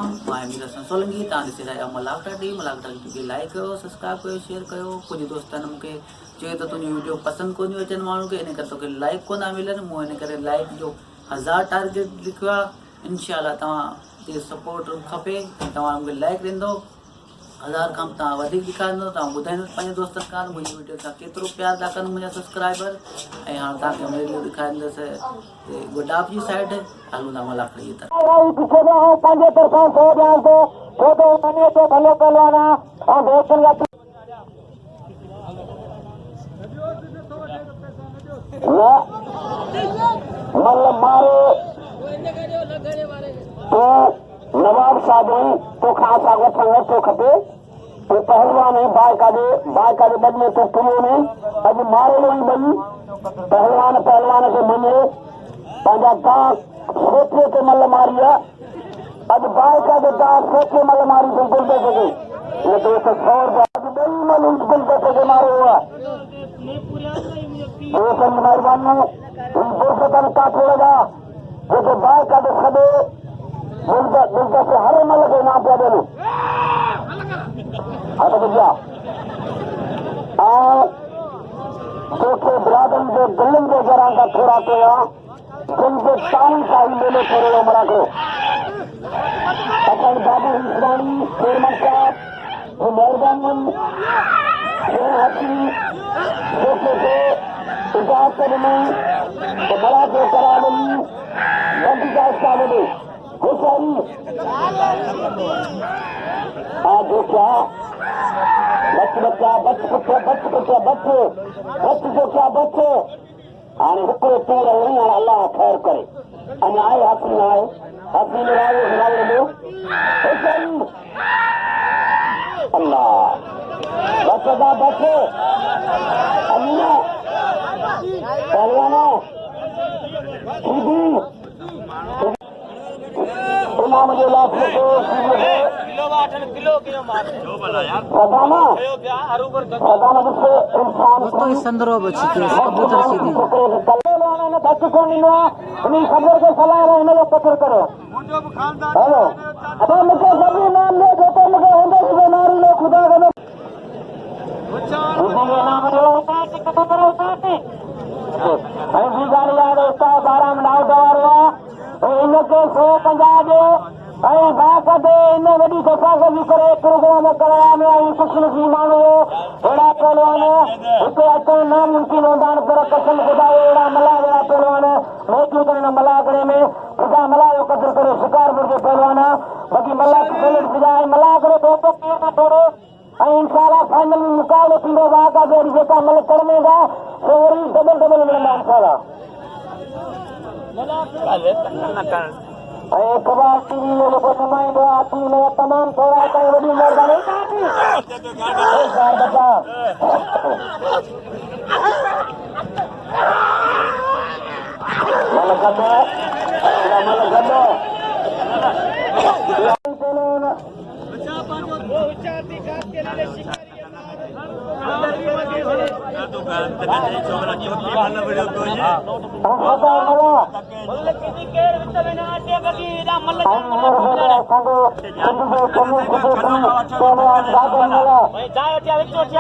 मां मीरसन सोलंकी तव्हां ॾिसी रहिया आहियो मलाकटा टीवी लाइक कयो सब्सक्राइब कयो शेयर कयो। कुझु दोस्तनि मूंखे चयो त तुंहिंजी वीडियो पसंदि कोन थियूं अचनि माण्हुनि खे इन करे तोखे लाइक कोन था मिलनि। मूं इन करे लाइक जो 1000 टारगेट लिखियो आहे। इनशाला तव्हांजी सपोर्ट खपे ऐं तव्हां मूंखे लाइक ॾींदो 1000 खां तव्हां वधीक ॾेखारींदो तव्हां ॿुधाईंदो पंहिंजे दोस्तनि खां मुंहिंजी वीडियो सां केतिरो प्यार था कनि मुंहिंजा सब्सक्राइबर। ऐं हाणे तव्हांखे वीडियो ॾेखारींदुसि गुडाप जी साइड हलूं था मलाकड़ी जी तरफ़। नवाब साहब तो खासा वठण नथो खपे तो पहलवान बाकायदे बदले तो पुरो ने अॼु मारेलो ई ॿई पहलवान खे मञे पंहिंजा गांव सोचे ते मल मारी आहे। अॼु बाकायदे गांव सोचे मल मारी थी गुलदस्ते खे न तो 100 रुपया अॼु ॿई मल गुलदस्ते खे मारियो आहे। दोस्तनि महिरबानी फुर्सतनि काथे लॻा जेके बाकायदे सॼे गुलदस्ते हर मल खे इनाम पिया ॾियनि। हथ भॼा ऐं दोखे बिरादरनि जे दिलनि जे घरां खां थोरा कया जिन जे टाइम सां ई मेलो थोरो मरा कयो। असांजे बाबू हिसराणी चेयरमैन साहब जी महिरबानी दोखे खे इजाज़त ॾिनी त बड़ा के करा ॾिनी वधीक हिस्सा ॾिनी होशियारी देखा बच जो क्या बच हाणे हिकिड़ो पेड़ वणी हाणे अलाह ख़ैर करे अञा आहे हसीन होशियारी अल्लाह बच दा बच अमीना पहलवाना इमाम जो लाभ दोस्तों इस संदर्भ में कबूतर सीधी खबर के सलाह रहे पकड़ करो हेलो अब मुझे सभी नाम ले देते मुझे होंगे बीमारी लो खुदा करो ऐसी गाड़ी आ रही है 12 मिनट दवा इनके 150 जो ऐं बाक़ाइदे इन वॾी सफ़ाई करे प्रोग्राम कराया में आई ख़ुशनसीब माण्हू अहिड़ा पहलवान हिते अचणु नामुमकिन हूंदा आहिनि पर कसम ख़ुदा अहिड़ा मल्हा अहिड़ा पहलवान मौजूद आहिनि मल्हागड़े में ख़ुदा मल्हा जो क़दुरु करे शिकारपुर जे पहलवान बाक़ी मल्हा पेलेट विझा ऐं मल्हागड़े दोस्तो केरु न थोरो ऐं इंशाल्लाह फाइनल में मुक़ाबिलो थींदो बाक़ाइदे जेका मल करमेगा सो वरी डबल मिलंदा इंशाल्लाह। कबाब टीवी में लोगों नुमाइंदो आती में तमाम थोड़ा कई वही मेहरबानी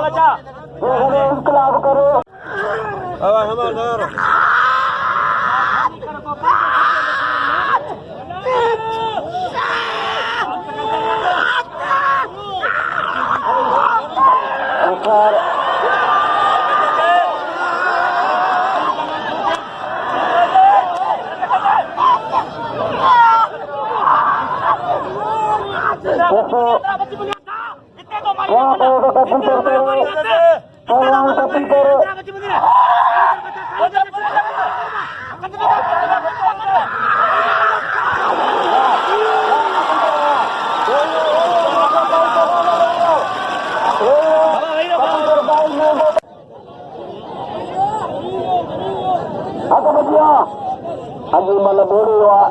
बचा इंकलाब करो अॼु मल बोड़ियो आहे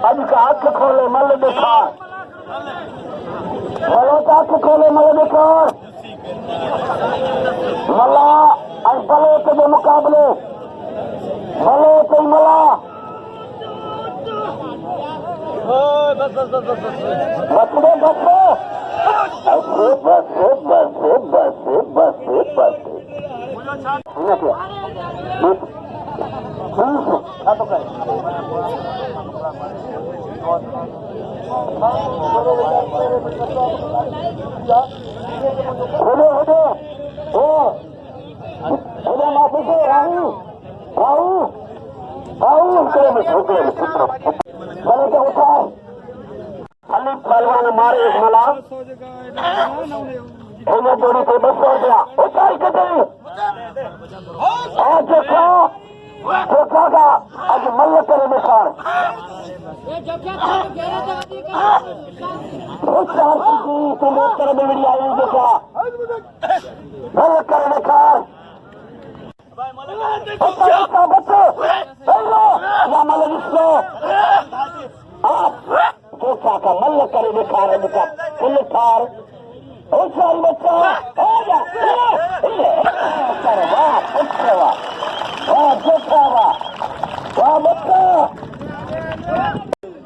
अॼु का अख खोले मल ॾेखार अख खोले मल ॾेखार मला ऐं बलोच जे मुक़ाबले बलोच ऐं मला मारे एक मला जोड़ी से 200 रुपया उतार के दे का आज मल्ल करे निशान कर बिगड़ी आई देखा मल्ल करे निशान बच्चे या मल्ल जिसको का मल्ल करे निखार फुल ठार सारी बच्चा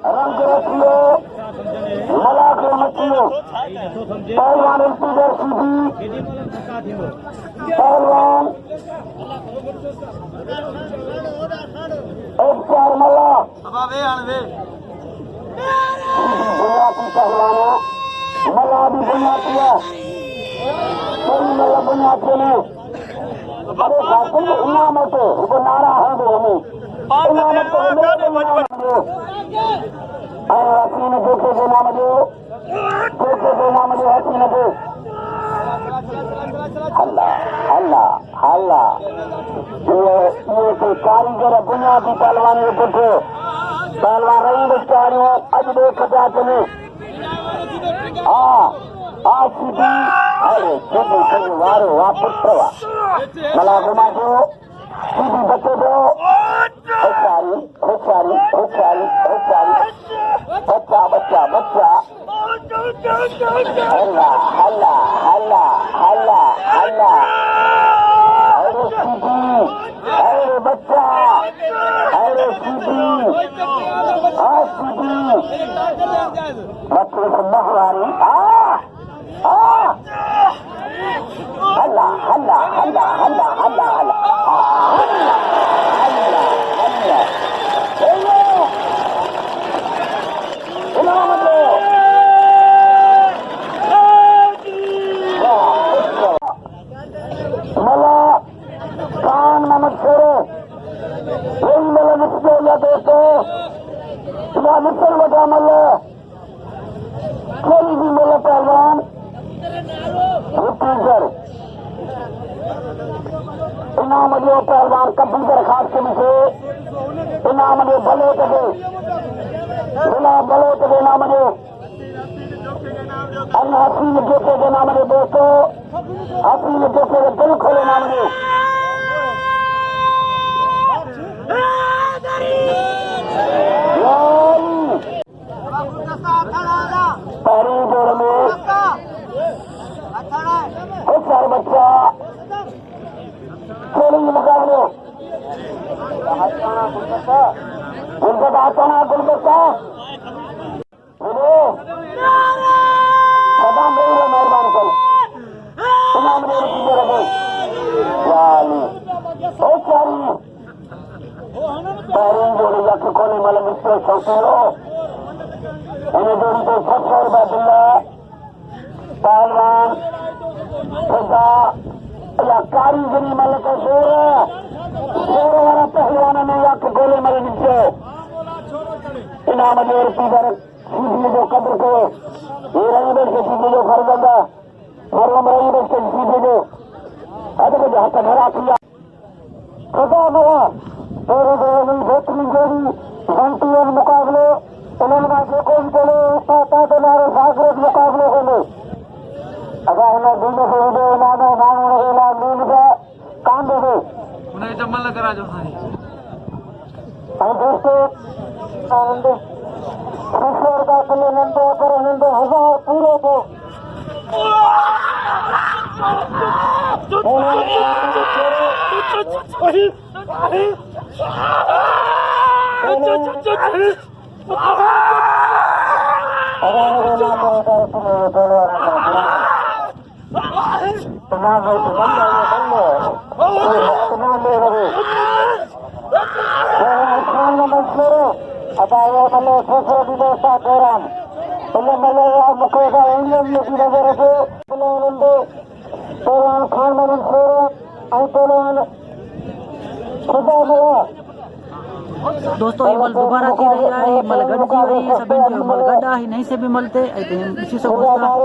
रंग रखियो मलाक मचियो पहलवान इंतजार सीधी पहलवान एक चार मला बुनियादी पहलवानों मला भी बुनियादी है कोई मला बुनियादी नहीं अरे घाटन इनामत वो नारा है वो हमें इनामत तो हसीन देखे के नाम दो हसीन दो अल्लाह अल्लाह अल्लाह ये तो कारीगर बुनियादी पहलवान के पुत्र पहलवान रही बेचारियों अज देख चले सीधी अरे सीधी वारो वाह पुत्र वाह मला घुमा दो सीधी बच्चे दो होशियारी होशियारी होशियारी होशियारी बच्चा बच्चा बच्चा हल्ला हल्ला हल्ला हल्ला हल्ला अरे सीधी अरे बच्चा अरे सीधी सीधी बच्चे से महरानी हल्ला हल्ला हल्ला हल्ला हल्ला हल्ला मला कान नमक छोड़ो यही मला निश्चय दोस्तों या निश्चय बता मल्ल कोई भी मेला पहलवान छत्तीसगढ़ इनाम जो पहलवान कंप्यूटर खास के मुझे इनाम जो भले तके बिना भले तके नाम जो अन्य हसीन जोखे के नाम जो दोस्तों हसीन जोखे के दिल खोले नाम जो पहली जोड़ में चार बच्चा खेलेंगे मुकाबले गुलबत्ता आताना गुलबत्ता कदम रही मेहरबानी कर इनाम दे रखे पहली जोड़ी यख कोने मल मिस्टर सौती हो इन्हें जोड़ी तो 700 रुपया दिल्ला पहलवान खुदा या कारीगरी मल का शेर वाला पहलवान ने यख गोले मल नीचे इनाम जो पीकर सीधी जो कब्र को ये रही बैठ के सीधी जो खरीदा मरलम रही बैठ के सीधी जो अरे को हाथ घरा किया खुदा मेरा तेरे गोली बेहतरीन जोड़ी घंटियों मुकाबले उन्होंने जो कोई चले तो नारे सागरत मुकाबले होंगे अगर हमें दिन से उदे नाना नाना रहेला नींद का काम दे दे उन्हें जमल करा जो हम दोस्तों आनंद ईश्वर का किले नंदो पर नंदो 1000 पूरे को अच्छा दोस्तों ये मल दोबारा थी रही है, ये मल गढ़ जी रही है, सब जो मल गड्ढा ही नहीं से भी मलते इसी से होता बस